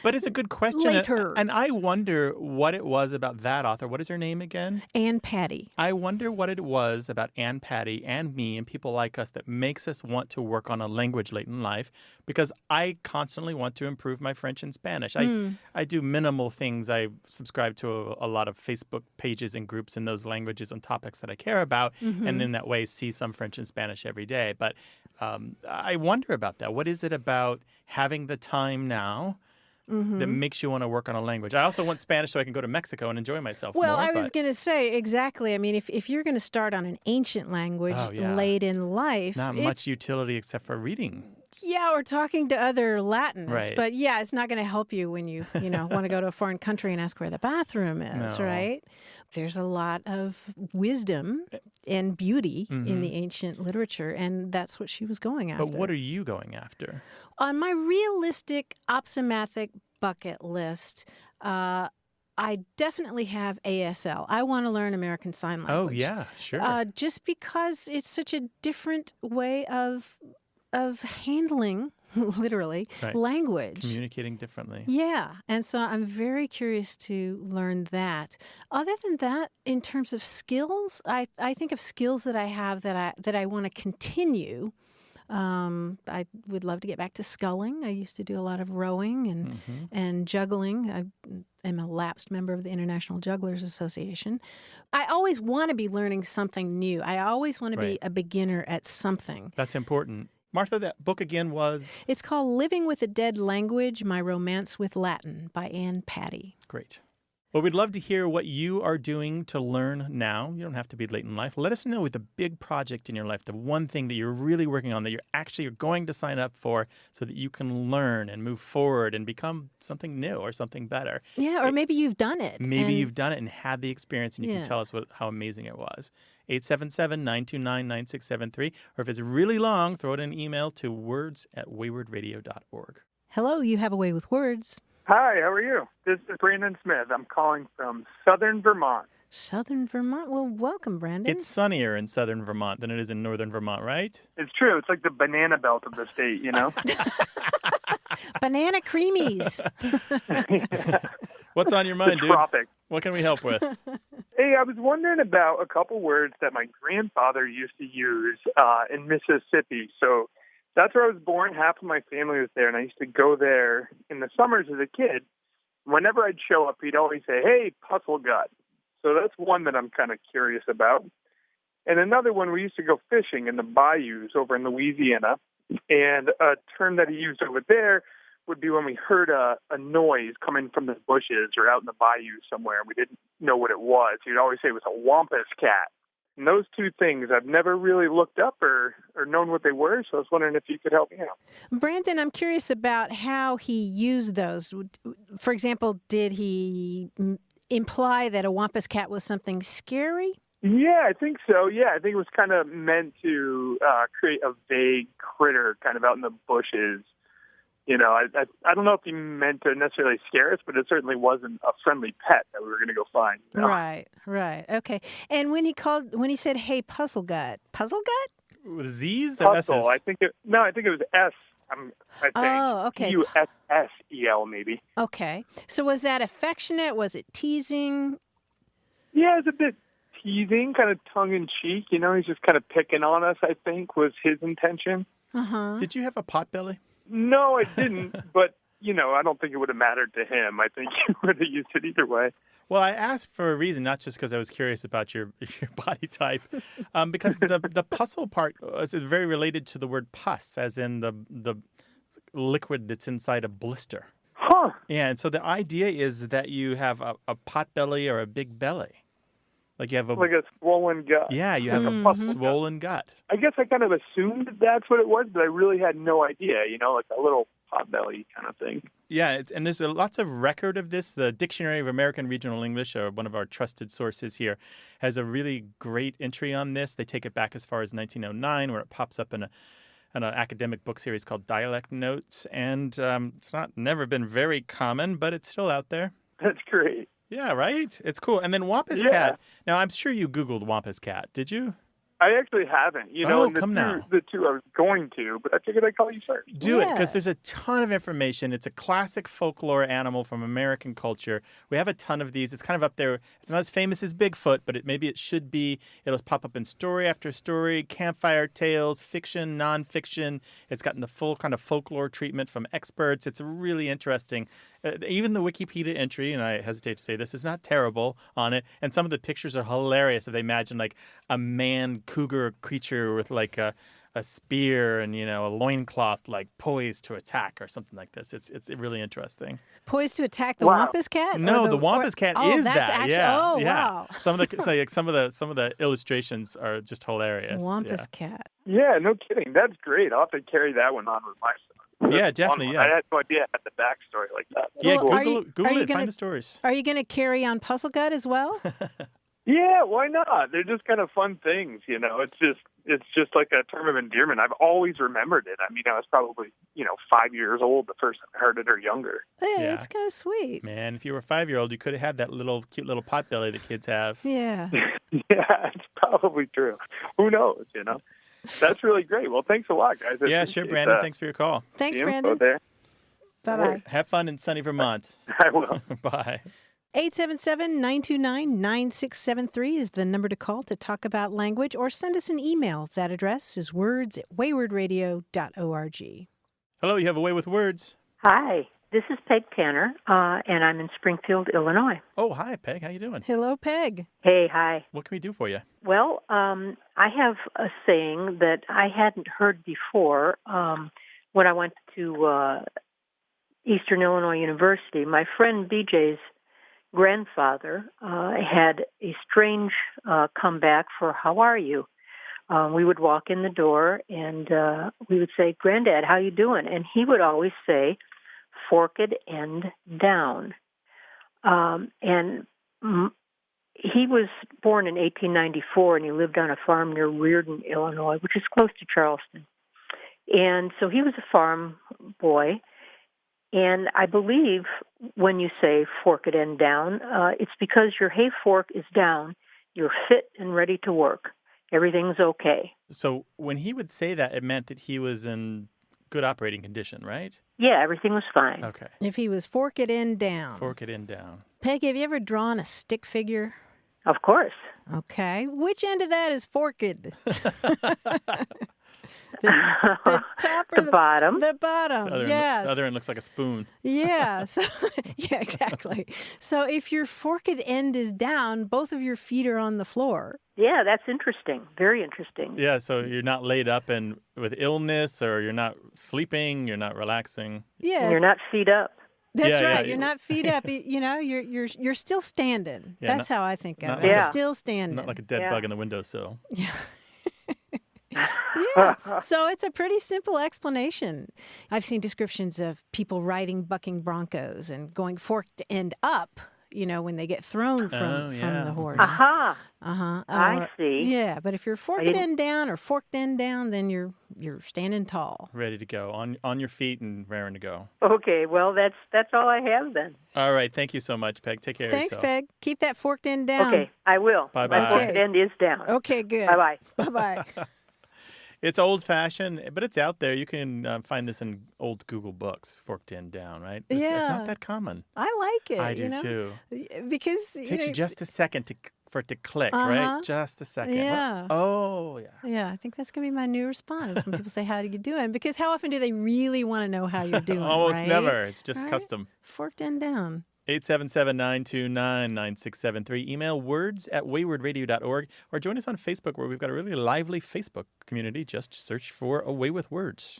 A: But it's a good question.
C: Later.
A: And I wonder what it was about that author. What is her name again?
C: Ann Patty.
A: I wonder what it was about Ann Patty and me and people like us that makes us want to work on a language late in life, because I constantly want to improve my French and Spanish. I do minimal things. I subscribe to a lot of Facebook pages and groups in those languages on topics that I care about, and in that way see some French and Spanish every day. But I wonder about that. What is it about having the time now that makes you want to work on a language? I also want Spanish so I can go to Mexico and enjoy myself more.
C: Well, I was going to say, exactly. I mean, if you're going to start on an ancient language late in life,
A: not much utility except for reading.
C: Yeah, or talking to other Latins.
A: Right.
C: But yeah, it's not going to help you when you want to go to a foreign country and ask where the bathroom is,
A: No.
C: right? There's a lot of wisdom and beauty in the ancient literature, and that's what she was going after.
A: But what are you going after?
C: On my realistic opsimathic bucket list, I definitely have ASL. I want to learn American Sign Language.
A: Oh, yeah, sure.
C: Just because it's such a different way of handling, literally, language.
A: Communicating differently.
C: Yeah, and so I'm very curious to learn that. Other than that, in terms of skills, I think of skills that I have that I want to continue. I would love to get back to sculling. I used to do a lot of rowing and juggling. I am a lapsed member of the International Jugglers Association. I always want to be learning something new. I always want to be a beginner at something.
A: That's important. Martha, that book again was?
C: It's called Living with a Dead Language, My Romance with Latin by Ann Patty.
A: Great. Well, we'd love to hear what you are doing to learn now. You don't have to be late in life. Let us know with the big project in your life, the one thing that you're really working on that you're going to sign up for so that you can learn and move forward and become something new or something better.
C: Yeah, or maybe you've done it.
A: Maybe you've done it and had the experience and you can tell us how amazing it was. 877-929-9673. Or if it's really long, throw it in an email to words@waywardradio.org.
C: Hello, you have a way with words.
J: Hi, how are you? This is Brandon Smith. I'm calling from southern Vermont.
C: Southern Vermont? Well, welcome, Brandon.
A: It's sunnier in southern Vermont than it is in northern Vermont, right?
J: It's true. It's like the banana belt of the state, you know?
C: Banana creamies.
A: What's on your mind, dude?
J: Tropic.
A: What can we help with?
J: Hey, I was wondering about a couple words that my grandfather used to use in Mississippi. So that's where I was born. Half of my family was there, and I used to go there in the summers as a kid. Whenever I'd show up, he'd always say, hey, pussle-gut. So that's one that I'm kind of curious about. And another one, we used to go fishing in the bayous over in Louisiana. And a term that he used over there would be when we heard a noise coming from the bushes or out in the bayou somewhere, and we didn't know what it was. He'd always say it was a wampus cat. And those two things, I've never really looked up or known what they were, so I was wondering if you could help me out.
C: Brandon, I'm curious about how he used those. For example, did he imply that a wampus cat was something scary?
J: Yeah, I think so. Yeah, I think it was kind of meant to create a vague critter kind of out in the bushes. You know, I don't know if he meant to necessarily scare us, but it certainly wasn't a friendly pet that we were going to go find. You know?
C: Right. Okay. And when he said, "Hey, pussle-gut," puzzle-gut?
A: With Z's or S's?
J: Puzzle. I think it was S. I think.
C: Oh, okay.
J: Pussel maybe.
C: Okay. So was that affectionate? Was it teasing?
J: Yeah, it was a bit teasing, kind of tongue-in-cheek. You know, he's just kind of picking on us, I think, was his intention.
C: Uh-huh.
A: Did you have a potbelly?
J: No, I didn't, but, you know, I don't think it would have mattered to him. I think he would have used it either way.
A: Well, I asked for a reason, not just because I was curious about your body type, because the puzzle part is very related to the word pus, as in the liquid that's inside a blister.
J: Huh.
A: Yeah, and so the idea is that you have a pot belly or a big belly. Like you have
J: like a swollen gut.
A: Yeah, you have a swollen gut.
J: I guess I kind of assumed that's what it was, but I really had no idea, you know, like a little pot belly kind of thing.
A: Yeah, and there's lots of record of this. The Dictionary of American Regional English, or one of our trusted sources here, has a really great entry on this. They take it back as far as 1909, where it pops up in an academic book series called Dialect Notes, and it's never been very common, but it's still out there.
J: That's great.
A: Yeah, right? It's cool. And then wampus cat. Now, I'm sure you Googled wampus cat. Did you?
J: I actually haven't. You know, the two I was going to, but I figured I'd call you first.
A: Do it, because there's a ton of information. It's a classic folklore animal from American culture. We have a ton of these. It's kind of up there. It's not as famous as Bigfoot, but maybe it should be. It'll pop up in story after story, campfire tales, fiction, nonfiction. It's gotten the full kind of folklore treatment from experts. It's really interesting. Even the Wikipedia entry, and I hesitate to say this, is not terrible on it. And some of the pictures are hilarious. If they imagine like a man cougar creature with like a spear and, you know, a loincloth like poised to attack or something like this. It's really interesting.
C: Poised to attack the wampus cat?
A: No, the wampus cat is that.
C: Actually,
A: yeah.
C: Wow.
A: Some of the illustrations are just hilarious.
C: Wampus cat.
J: Yeah, no kidding. That's great. I'll have to carry that one on with my son.
A: Yeah, definitely. Yeah.
J: I had no idea I had the backstory like that.
A: Yeah,
C: Well,
A: Google it. Find the stories.
C: Are you going to carry on puzzle-gut as well?
J: Yeah, why not? They're just kind of fun things, you know. It's just like a term of endearment. I've always remembered it. I mean, I was probably, 5 years old the first time I heard it, or younger.
C: Yeah, it's kind of sweet.
A: Man, if you were a 5-year-old, you could have had that cute little pot belly that kids have.
C: Yeah.
J: Yeah, it's probably true. Who knows, you know? That's really great. Well, thanks a lot, guys.
A: Yeah, sure, Brandon. Thanks for your call.
C: Thanks, Brandon.
J: There.
C: Bye-bye.
A: Have fun in sunny Vermont.
J: I will.
A: Bye.
C: 877-929-9673 is the number to call to talk about language, or send us an email. That address is words@waywardradio.org.
A: Hello, you have a way with words.
K: Hi, this is Peg Tanner, and I'm in Springfield, Illinois.
A: Oh, hi, Peg. How you doing?
C: Hello, Peg.
K: Hey, hi.
A: What can we do for you?
K: Well, I have a saying that I hadn't heard before when I went to Eastern Illinois University. My friend BJ's grandfather had a strange comeback for "How are you?" We would walk in the door and we would say, "Granddad, how you doing?" And he would always say, "Forked end down." And he was born in 1894, and he lived on a farm near Reardon, Illinois, which is close to Charleston. And so he was a farm boy. And I believe when you say forked end down, it's because your hay fork is down, you're fit and ready to work. Everything's okay.
A: So when he would say that, it meant that he was in good operating condition, right?
K: Yeah, everything was fine.
A: Okay.
C: If he was forked end down.
A: Forked end down.
C: Peg, have you ever drawn a stick figure?
K: Of course.
C: Okay. Which end of that is forked? The top or
K: the bottom?
C: The bottom, yes.
A: The other end looks like a spoon.
C: Yeah, yeah, exactly. So if your forked end is down, both of your feet are on the floor.
K: Yeah, that's interesting. Very interesting.
A: Yeah, so you're not laid up and with illness, or you're not sleeping, you're not relaxing.
C: Yeah,
K: And you're not feet up.
C: that's
A: Yeah,
C: right.
A: yeah.
C: You're not feet up. You're still standing.
A: Yeah,
C: That's how I think of
A: not
C: it.
A: like
C: You're
K: a-
C: still standing.
A: Not like a dead
K: Yeah.
A: bug in the windowsill.
C: Yeah. Yeah. So it's a pretty simple explanation. I've seen descriptions of people riding bucking broncos and going forked end up, when they get thrown from the horse.
K: Aha.
C: Uh-huh.
K: I see.
C: Yeah, but if you're forked
K: didn't-
C: end down or forked end down, then you're standing tall.
A: Ready to go. On your feet and raring to go.
K: Okay, well, that's all I have then.
A: All right. Thank you so much, Peg. Take care of
C: Thanks,
A: yourself.
C: Peg. Keep that forked end down.
K: Okay, I will.
A: Bye-bye.
K: My forked end is down.
C: Okay, good.
K: Bye-bye.
C: Bye-bye.
A: It's old-fashioned, but it's out there. You can find this in old Google books, forked end down, right? It's
C: Yeah.
A: not that common.
C: I like it.
A: I do too.
C: Because
A: It takes you just a second for it to click, right? Just a second. What?
C: Yeah.
A: Oh, yeah.
C: Yeah, I think that's going to be my new response when people say, how are you doing? Because how often do they really want to know how you're doing?
A: Almost
C: right?
A: never. It's just
C: Right?
A: custom.
C: Forked end down.
A: 877-929-9673. Email words@waywardradio.org or join us on Facebook, where we've got a really lively Facebook community. Just search for Away with Words.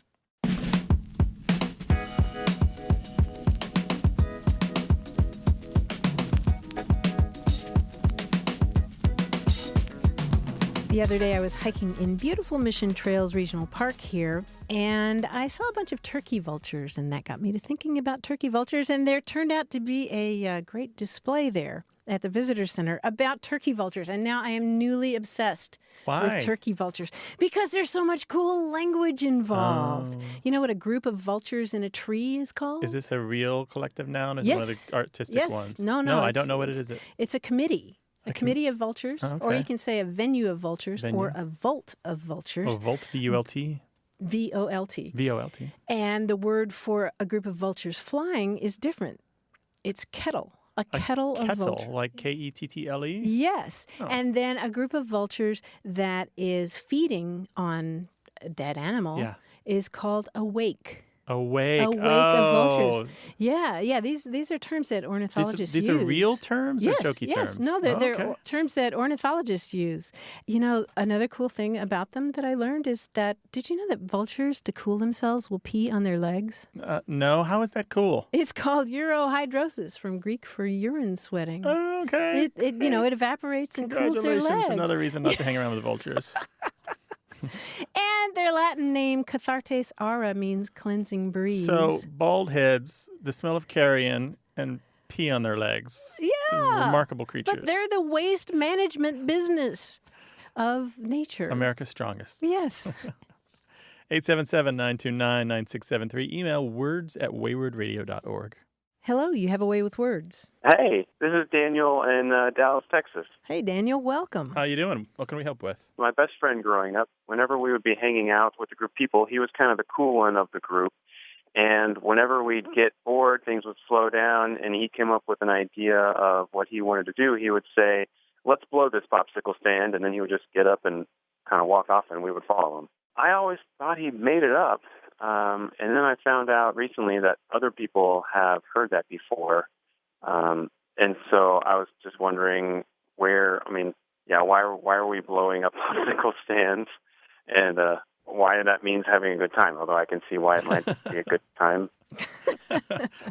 C: The other day I was hiking in beautiful Mission Trails Regional Park here, and I saw a bunch of turkey vultures, and that got me to thinking about turkey vultures, and there turned out to be a great display there at the Visitor Center about turkey vultures, and now I am newly obsessed
A: Why?
C: with turkey vultures because there's so much cool language involved.
A: Oh.
C: You know what a group of vultures in a tree is called?
A: Is this a real collective noun? Is it one of
C: Yes.
A: the artistic
C: Yes.
A: ones?
C: No,
A: I don't know what it is.
C: It's a committee. A committee of vultures,
A: Oh,
C: or
A: okay.
C: you can say a venue of vultures, or
A: Venue.
C: a vault of vultures.
A: Oh, Volt, V-U-L-T?
C: VOLT.
A: V-O-L-T.
C: And the word for a group of vultures flying is different. It's kettle. A kettle of
A: Kettle,
C: vultures.
A: like K-E-T-T-L-E?
C: Yes.
A: Oh.
C: And then a group of vultures that is feeding on a dead animal
A: Yeah.
C: is called a wake.
A: Awake.
C: A wake of vultures.
A: Oh.
C: Yeah. These are terms that ornithologists use.
A: These are real terms
C: Yes,
A: or jokey
C: yes.
A: terms?
C: No, they're,
A: Oh,
C: they're
A: okay.
C: terms that ornithologists use. Another cool thing about them that I learned is that, did you know that vultures, to cool themselves, will pee on their legs?
A: No, how is that cool?
C: It's called urohydrosis, from Greek for urine sweating.
A: Oh, okay.
C: It evaporates and cools their legs.
A: Congratulations. Another reason not to hang around with the vultures.
C: And their Latin name, Cathartes aura, means cleansing breeze.
A: So, bald heads, the smell of carrion, and pee on their legs.
C: Yeah.
A: They're remarkable creatures.
C: But they're the waste management business of nature.
A: America's strongest.
C: Yes.
A: 877-929-9673. Email words@waywardradio.org.
C: Hello, you have a way with words.
L: Hey, this is Daniel in Dallas, Texas.
C: Hey, Daniel, welcome.
A: How you doing? What can we help with?
L: My best friend growing up, whenever we would be hanging out with a group of people, he was kind of the cool one of the group. And whenever we'd get bored, things would slow down, and he came up with an idea of what he wanted to do. He would say, let's blow this popsicle stand, and then he would just get up and kind of walk off, and we would follow him. I always thought he made it up. And then I found out recently that other people have heard that before. And so I was just wondering why are we blowing up popsicle stands? And why that means having a good time, although I can see why it might be a good time.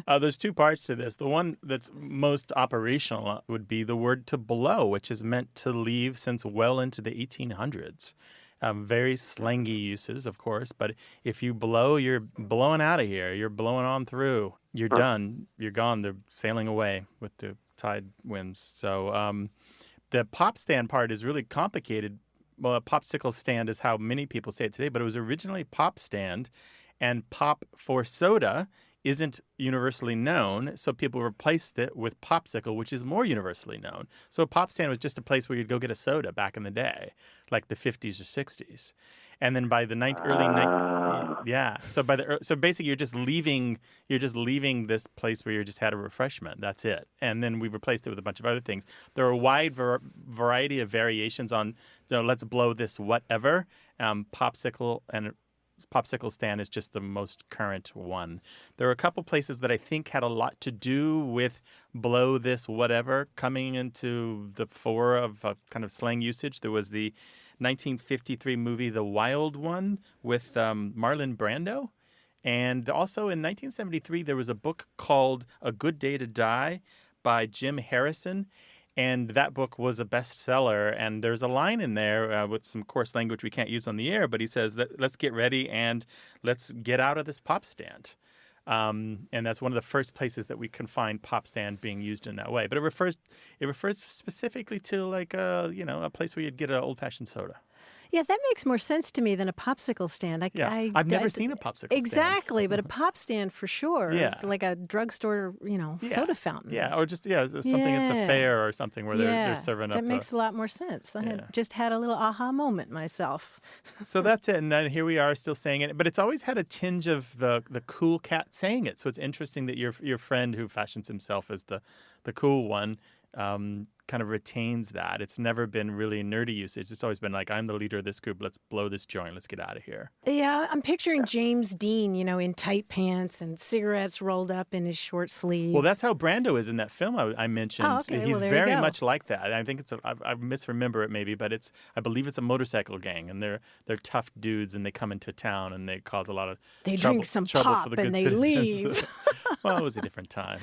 A: There's two parts to this. The one that's most operational would be the word to blow, which is meant to leave since well into the 1800s. Very slangy uses, of course, but if you blow, you're blowing out of here. You're blowing on through. You're done. You're gone. They're sailing away with the tide winds. So the pop stand part is really complicated. Well, a popsicle stand is how many people say it today, but it was originally pop stand, and pop for soda isn't universally known, so people replaced it with popsicle, which is more universally known. So a pop stand was just a place where you'd go get a soda back in the day, like the 50s or 60s. And then by the so basically you're just leaving this place where you just had a refreshment. That's it. And then we replaced it with a bunch of other things. There are a wide variety of variations on let's blow this whatever, popsicle and popsicle stand is just the most current one. There are a couple places that I think had a lot to do with blow this whatever coming into the fore of kind of slang usage. There was the 1953 movie The Wild One with Marlon Brando. And also in 1973, there was a book called A Good Day to Die by Jim Harrison. And that book was a bestseller. And there's a line in there with some coarse language we can't use on the air. But he says, let's get ready and let's get out of this pop stand. And that's one of the first places that we can find pop stand being used in that way. But it refers specifically to like a place where you'd get an old-fashioned soda.
C: Yeah, that makes more sense to me than a popsicle stand.
A: I've never seen a popsicle stand.
C: Exactly, but a pop stand for sure.
A: Yeah.
C: Like a drugstore, soda fountain.
A: Yeah, or just something at the fair or something where they're serving up.
C: That makes a lot more sense. I had just had a little aha moment myself.
A: So that's it, and then here we are still saying it. But it's always had a tinge of the cool cat saying it. So it's interesting that your friend who fashions himself as the cool one kind of retains that. It's never been really nerdy usage. It's always been like, I'm the leader of this group. Let's blow this joint. Let's get out of here.
C: Yeah, I'm picturing James Dean, in tight pants and cigarettes rolled up in his short sleeve.
A: Well, that's how Brando is in that film I mentioned.
C: Oh, okay.
A: He's
C: well, there
A: very
C: you go.
A: much like that. I think I misremember it maybe, but I believe it's a motorcycle gang, and they're tough dudes, and they come into town and they cause a lot of
C: They
A: trouble,
C: drink some
A: trouble
C: pop
A: for the
C: and
A: good
C: they
A: citizens.
C: leave.
A: Well, it was a different time.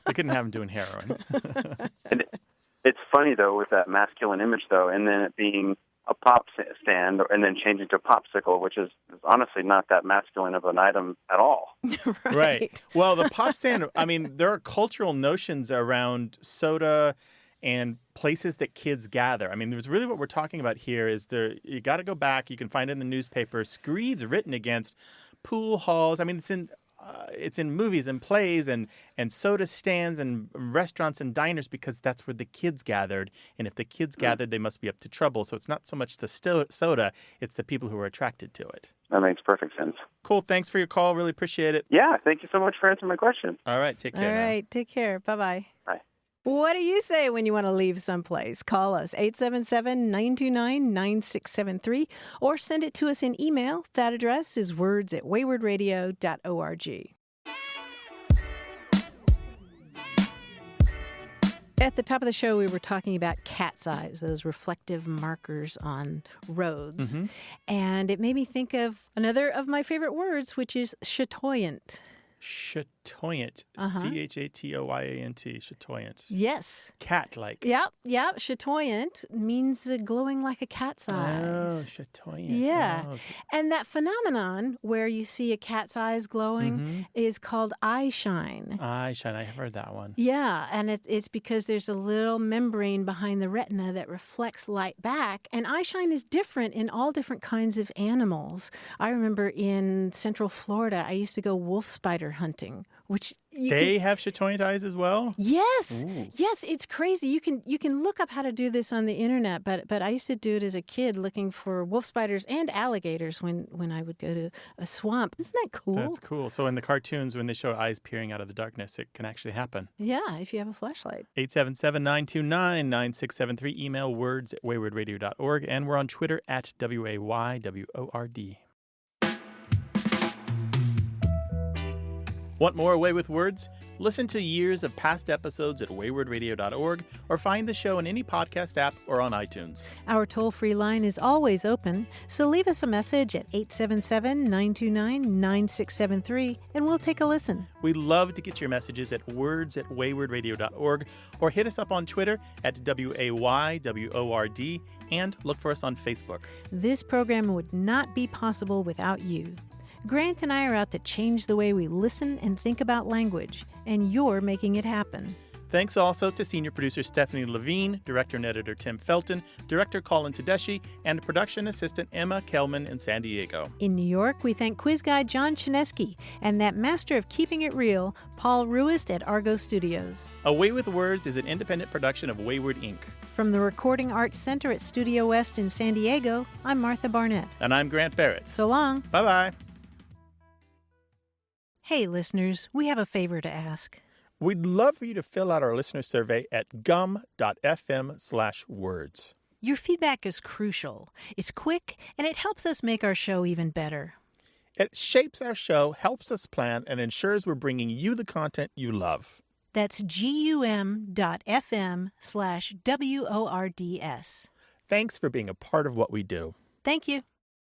A: They couldn't have him doing heroin.
L: And it's funny, though, with that masculine image, though, and then it being a pop stand and then changing to a popsicle, which is honestly not that masculine of an item at all.
A: Right. Well, the pop stand, there are cultural notions around soda and places that kids gather. There's really what we're talking about here is you got to go back. You can find it in the newspaper. Screeds written against pool halls. It's in movies and plays and soda stands and restaurants and diners because that's where the kids gathered. And if the kids gathered, they must be up to trouble. So it's not so much the soda, it's the people who are attracted to it.
L: That makes perfect sense.
A: Cool. Thanks for your call. Really appreciate it.
L: Yeah, thank you so much for answering my question.
A: All right. Take care.
C: All
A: now.
C: right. Take care. Bye-bye.
L: Bye.
C: What do you say when you want to leave someplace? Call us 877-929-9673 or send it to us in email. That address is words@waywardradio.org. At the top of the show, we were talking about cat's eyes, those reflective markers on roads.
A: Mm-hmm.
C: And it made me think of another of my favorite words, which is chatoyant.
A: Chatoyant. C-H-A-T-O-Y-A-N-T. Chatoyant.
C: Yes.
A: Cat-like.
C: Yep. Chatoyant means glowing like a cat's eyes.
A: Oh, chatoyant.
C: Yeah.
A: Oh.
C: And that phenomenon where you see a cat's eyes glowing is called eye shine.
A: Eye shine. I have heard that one.
C: Yeah, and it's because there's a little membrane behind the retina that reflects light back. And eye shine is different in all different kinds of animals. I remember in Central Florida, I used to go wolf spider hunting, which
A: they have chatoyant eyes as well?
C: Yes.
A: Ooh.
C: Yes, it's crazy. You can look up how to do this on the internet, but I used to do it as a kid looking for wolf spiders and alligators when I would go to a swamp. Isn't that cool?
A: That's cool. So in the cartoons, when they show eyes peering out of the darkness, it can actually happen.
C: Yeah, if you have a flashlight.
A: 877-929-9673. Email words@waywardradio.org. And we're on Twitter @WAYWORD. Want more Away with Words? Listen to years of past episodes at waywardradio.org or find the show in any podcast app or on iTunes.
C: Our toll-free line is always open, so leave us a message at 877-929-9673 and we'll take a listen.
A: We love to get your messages at words@waywardradio.org or hit us up on Twitter @WAYWORD and look for us on Facebook.
C: This program would not be possible without you. Grant and I are out to change the way we listen and think about language, and you're making it happen.
A: Thanks also to senior producer Stephanie Levine, director and editor Tim Felton, director Colin Tedeschi, and production assistant Emma Kelman in San Diego.
C: In New York, we thank quiz guy John Chinesky and that master of keeping it real, Paul Ruist at Argo Studios.
A: Away with Words is an independent production of Wayward Inc.
C: From the Recording Arts Center at Studio West in San Diego, I'm Martha Barnett.
A: And I'm Grant Barrett.
C: So long.
A: Bye-bye.
B: Hey, listeners, we have a favor to ask.
A: We'd love for you to fill out our listener survey at gum.fm/words.
B: Your feedback is crucial. It's quick, and it helps us make our show even better.
A: It shapes our show, helps us plan, and ensures we're bringing you the content you love.
B: That's gum.fm/WORDS.
A: Thanks for being a part of what we do.
B: Thank you.